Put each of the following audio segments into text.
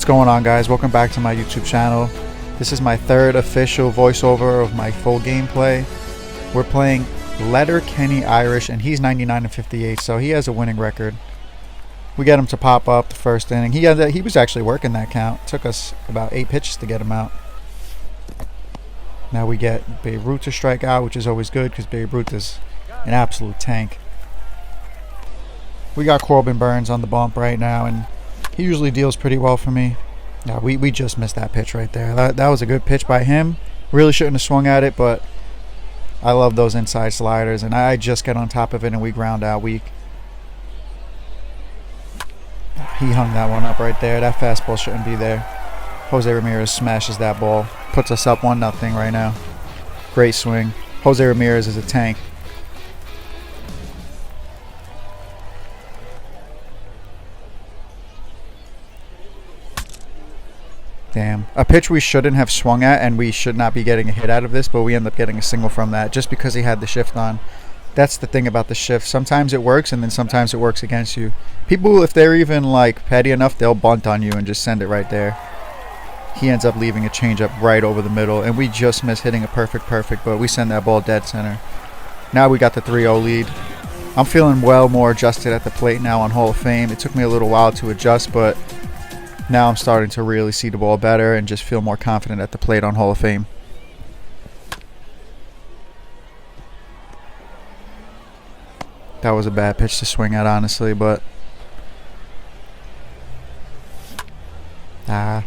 going on, guys? Welcome back to my YouTube channel. This is my third official voiceover of my full gameplay. We're playing Letterkenny Irish, and he's 99 and 58, so he has a winning record. We get him to pop up the first inning. He was actually working that count. It took us about 8 pitches to get him out. Now we get Babe Ruth to strike out, which is always good because Babe Ruth is an absolute tank. We got Corbin Burns on the bump right now, and he usually deals pretty well for me. Now we just missed that pitch right there. That was a good pitch by him. Really shouldn't have swung at it, but I love those inside sliders, and I just get on top of it and we ground out weak. He hung that one up right there. That fastball shouldn't be there. Jose Ramirez smashes that ball. Puts us up 1-0 right now. Great swing. Jose Ramirez is a tank. Damn. A pitch we shouldn't have swung at, and we should not be getting a hit out of this, but we end up getting a single from that just because he had the shift on. That's the thing about the shift. Sometimes it works, and then sometimes it works against you. People, if they're even like petty enough, they'll bunt on you and just send it right there. He ends up leaving a changeup right over the middle, and we just miss hitting a perfect, but we send that ball dead center. Now we got the 3-0 lead. I'm feeling well more adjusted at the plate now on Hall of Fame. It took me a little while to adjust, but now I'm starting to really see the ball better and just feel more confident at the plate on Hall of Fame. That was a bad pitch to swing at, honestly, but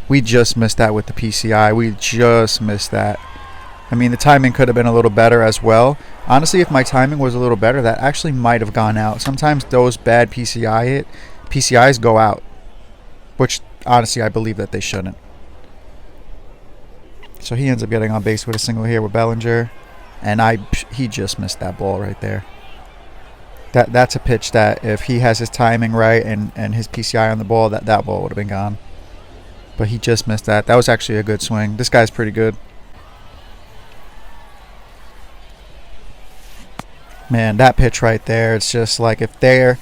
we just missed that with the PCI. We just missed that. I mean, the timing could have been a little better as well. Honestly, if my timing was a little better, that actually might have gone out. Sometimes those bad PCIs go out, which honestly I believe that they shouldn't. So he ends up getting on base with a single here with Bellinger, and he just missed that ball right there. That's a pitch that if he has his timing right and his PCI on the ball, that ball would have been gone. But he just missed that. That was actually a good swing. This guy's pretty good. Man, that pitch right there, it's just like if they're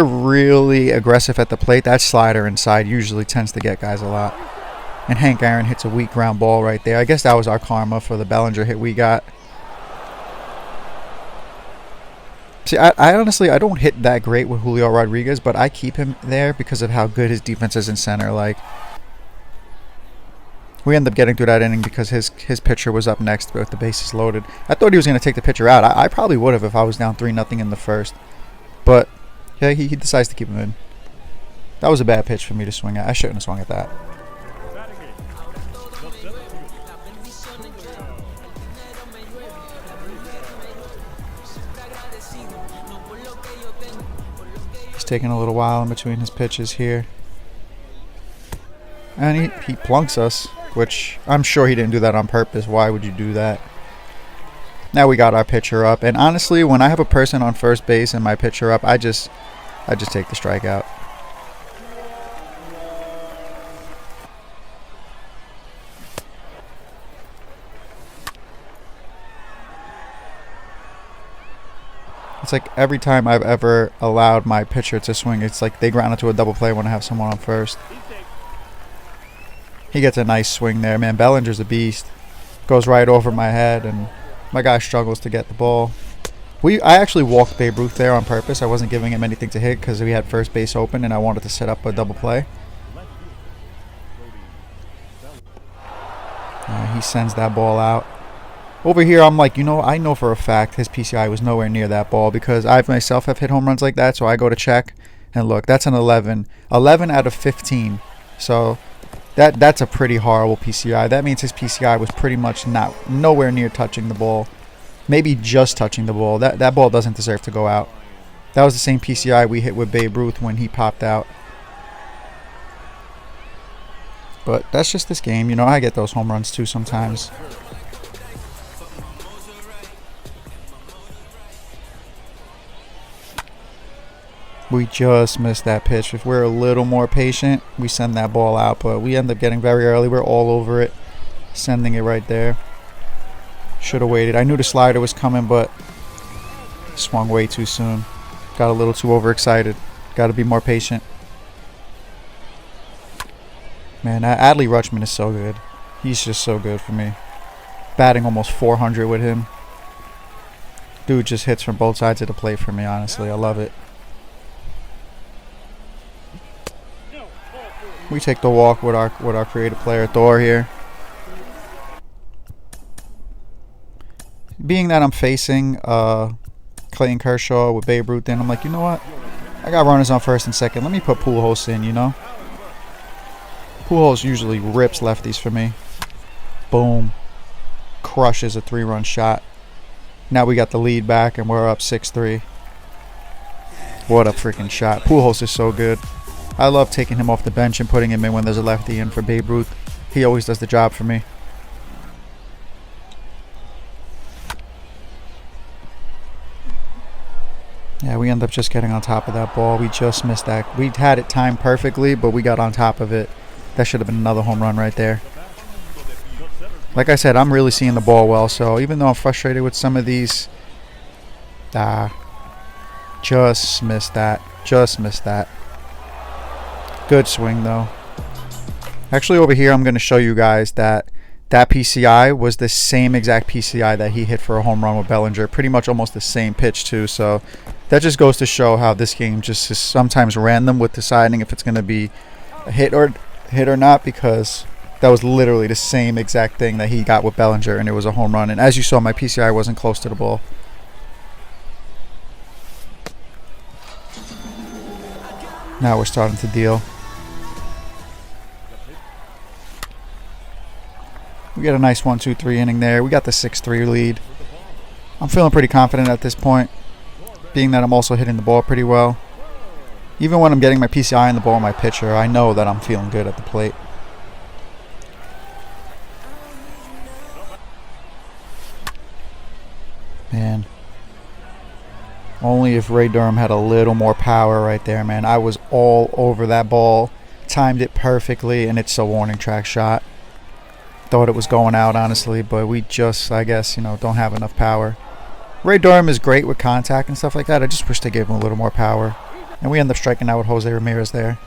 really aggressive at the plate, that slider inside usually tends to get guys a lot. And Hank Aaron hits a weak ground ball right there. I guess that was our karma for the Bellinger hit we got. See, I honestly, I don't hit that great with Julio Rodriguez, but I keep him there because of how good his defense is in center. Like, we end up getting through that inning because his pitcher was up next with the bases loaded. I thought he was going to take the pitcher out. I probably would have if I was down 3-0 in the first. But yeah, he decides to keep him in. That was a bad pitch for me to swing at. I shouldn't have swung at that. He's taking a little while in between his pitches here. And he plunks us, which I'm sure he didn't do that on purpose. Why would you do that? Now we got our pitcher up, and honestly, when I have a person on first base and my pitcher up, I just take the strikeout. It's like every time I've ever allowed my pitcher to swing, it's like they ground into a double play when I have someone on first. He gets a nice swing there, man. Bellinger's a beast. Goes right over my head, and my guy struggles to get the ball. I actually walked Babe Ruth there on purpose. I wasn't giving him anything to hit because we had first base open, and I wanted to set up a double play. He sends that ball out. Over here, I'm like, I know for a fact his PCI was nowhere near that ball because I myself have hit home runs like that, so I go to check, and look, that's an 11. 11 out of 15. So that's a pretty horrible PCI. That means his PCI was pretty much nowhere near touching the ball. Maybe just touching the ball. That ball doesn't deserve to go out. That was the same PCI we hit with Babe Ruth when he popped out. But that's just this game. I get those home runs too sometimes. We just missed that pitch. If we're a little more patient, we send that ball out. But we end up getting very early. We're all over it. Sending it right there. Should have waited. I knew the slider was coming, but swung way too soon. Got a little too overexcited. Got to be more patient. Man, Adley Rutschman is so good. He's just so good for me. Batting almost 400 with him. Dude just hits from both sides of the plate for me, honestly. I love it. We take the walk with our creative player Thor here. Being that I'm facing Clayton Kershaw with Babe Ruth in, I'm like, you know what? I got runners on first and second. Let me put Pujols in, you know? Pujols usually rips lefties for me. Boom. Crushes a 3-run shot. Now we got the lead back and we're up 6-3. What a freaking shot. Pujols is so good. I love taking him off the bench and putting him in when there's a lefty in for Babe Ruth. He always does the job for me. Yeah, we end up just getting on top of that ball. We just missed that. We had it timed perfectly, but we got on top of it. That should have been another home run right there. Like I said, I'm really seeing the ball well, so even though I'm frustrated with some of these, just missed that. Just missed that. Good swing, though. Actually, over here, I'm going to show you guys that PCI was the same exact PCI that he hit for a home run with Bellinger. Pretty much almost the same pitch, too. So that just goes to show how this game just is sometimes random with deciding if it's going to be a hit or not, because that was literally the same exact thing that he got with Bellinger, and it was a home run. And as you saw, my PCI wasn't close to the ball. Now we're starting to deal. We got a nice 1-2-3 inning there. We got the 6-3 lead. I'm feeling pretty confident at this point, being that I'm also hitting the ball pretty well. Even when I'm getting my PCI in the ball, my pitcher, I know that I'm feeling good at the plate. Man. Only if Ray Durham had a little more power right there, man. I was all over that ball. Timed it perfectly, and it's a warning track shot. Thought it was going out, honestly, but we just, I guess, you know, don't have enough power. Ray Durham is great with contact and stuff like that. I just wish they gave him a little more power. And we end up striking out with Jose Ramirez there.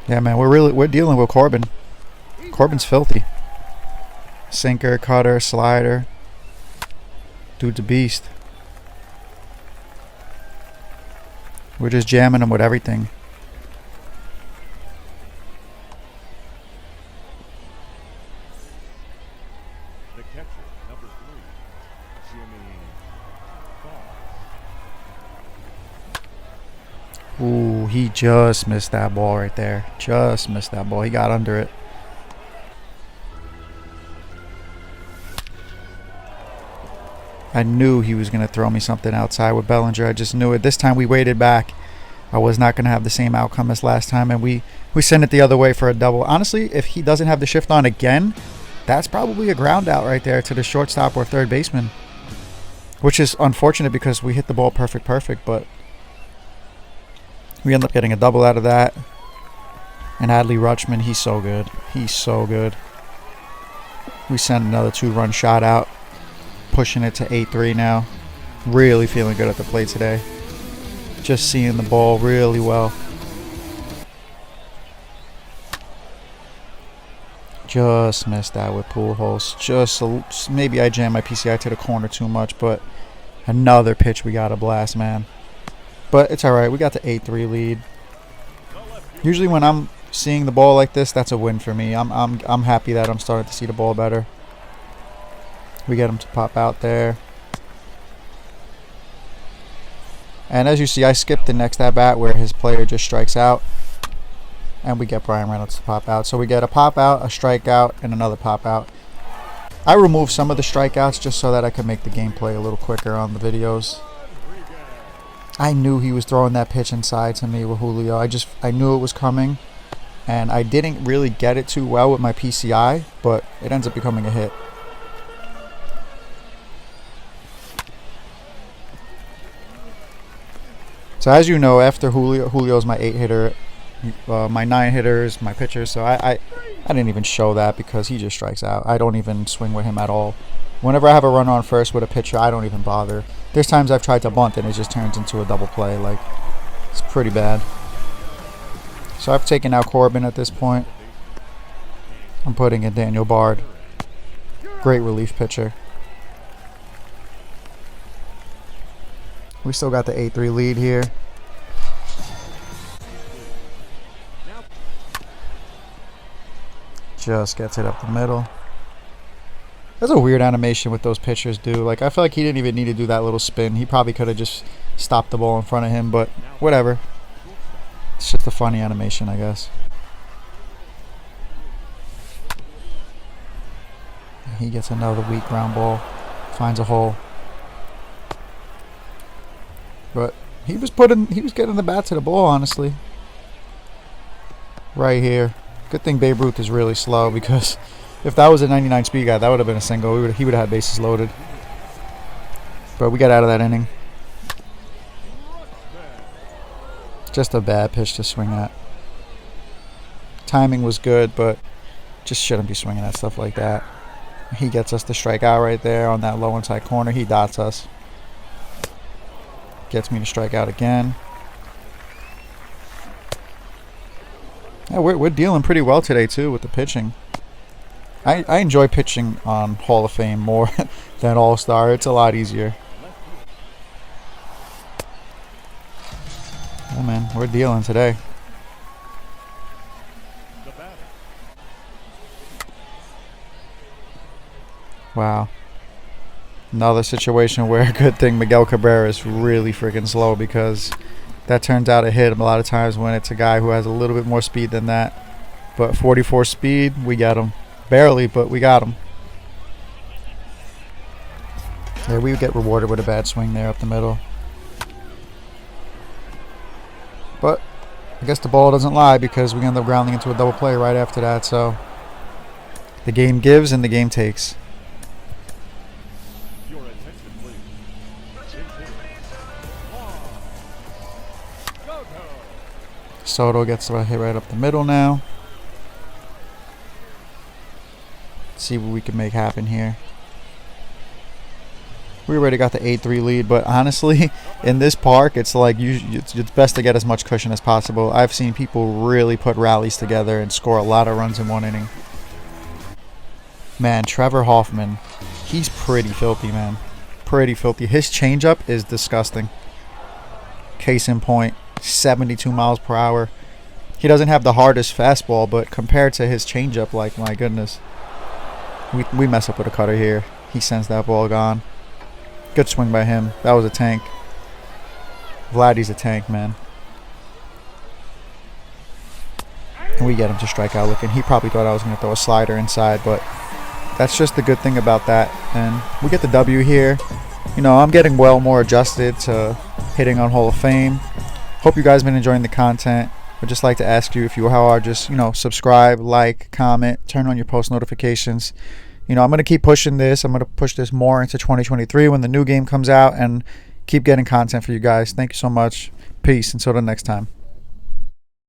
Yeah, man, we're dealing with Corbin. Corbin's filthy. Sinker, cutter, slider. Dude's a beast. We're just jamming him with everything. The catcher, number 3, Jimmy. Ooh, he just missed that ball right there. Just missed that ball. He got under it. I knew he was going to throw me something outside with Bellinger. I just knew it. This time we waited back. I was not going to have the same outcome as last time, and we sent it the other way for a double. Honestly, if he doesn't have the shift on again, that's probably a ground out right there to the shortstop or third baseman, which is unfortunate because we hit the ball perfect, but we end up getting a double out of that. And Adley Rutschman, he's so good. He's so good. We send another 2-run shot out. Pushing it to 8-3 now. Really feeling good at the plate today. Just seeing the ball really well. Just missed that with Pujols. Maybe I jammed my PCI to the corner too much, but another pitch we got a blast, man. But it's alright. We got the 8-3 lead. Usually when I'm seeing the ball like this, that's a win for me. I'm happy that I'm starting to see the ball better. We get him to pop out there. And as you see, I skipped the next at-bat where his player just strikes out. And we get Brian Reynolds to pop out. So we get a pop out, a strikeout, and another pop out. I removed some of the strikeouts just so that I could make the gameplay a little quicker on the videos. I knew he was throwing that pitch inside to me with Julio. I knew it was coming. And I didn't really get it too well with my PCI, but it ends up becoming a hit. So as you know, after Julio's my 8-hitter, my 9-hitter is my pitcher. So I didn't even show that because he just strikes out. I don't even swing with him at all. Whenever I have a runner on first with a pitcher, I don't even bother. There's times I've tried to bunt and it just turns into a double play. Like, it's pretty bad. So I've taken out Corbin at this point. I'm putting in Daniel Bard. Great relief pitcher. We still got the 8-3 lead here. Just gets it up the middle. That's a weird animation what those pitchers do. Like, I feel like he didn't even need to do that little spin. He probably could have just stopped the ball in front of him, but whatever. It's just a funny animation, I guess. He gets another weak ground ball. Finds a hole. But he was getting the bat to the ball, honestly. Right here. Good thing Babe Ruth is really slow, because if that was a 99 speed guy, that would have been a single. He would have had bases loaded. But we got out of that inning. Just a bad pitch to swing at. Timing was good, but just shouldn't be swinging at stuff like that. He gets us the strikeout right there on that low inside corner. He dots us. Gets me to strike out again. Yeah, we're dealing pretty well today, too, with the pitching. I enjoy pitching on Hall of Fame more than All-Star. It's a lot easier. Oh, man, we're dealing today. Wow. Another situation where, good thing Miguel Cabrera is really freaking slow, because that turns out to hit him a lot of times when it's a guy who has a little bit more speed than that. But 44 speed, we got him. Barely, but we got him. Yeah, we get rewarded with a bad swing there up the middle. But I guess the ball doesn't lie, because we end up grounding into a double play right after that. So the game gives and the game takes. Soto gets a hit right up the middle now. Let's see what we can make happen here. We already got the 8-3 lead, but honestly, in this park, it's like it's best to get as much cushion as possible. I've seen people really put rallies together and score a lot of runs in one inning. Man, Trevor Hoffman, he's pretty filthy, man. Pretty filthy. His changeup is disgusting. Case in point. 72 miles per hour. He doesn't have the hardest fastball, but compared to his changeup, like, my goodness. We mess up with a cutter here. He sends that ball gone. Good swing by him. That was a tank. Vladdy's a tank, man. And we get him to strike out looking. He probably thought I was going to throw a slider inside, but that's just the good thing about that. And we get the W here. You know, I'm getting well more adjusted to hitting on Hall of Fame. Hope you guys have been enjoying the content. I'd just like to ask you, if you are, just, subscribe, like, comment, turn on your post notifications. I'm going to keep pushing this. I'm going to push this more into 2023 when the new game comes out, and keep getting content for you guys. Thank you so much. Peace. Until the next time.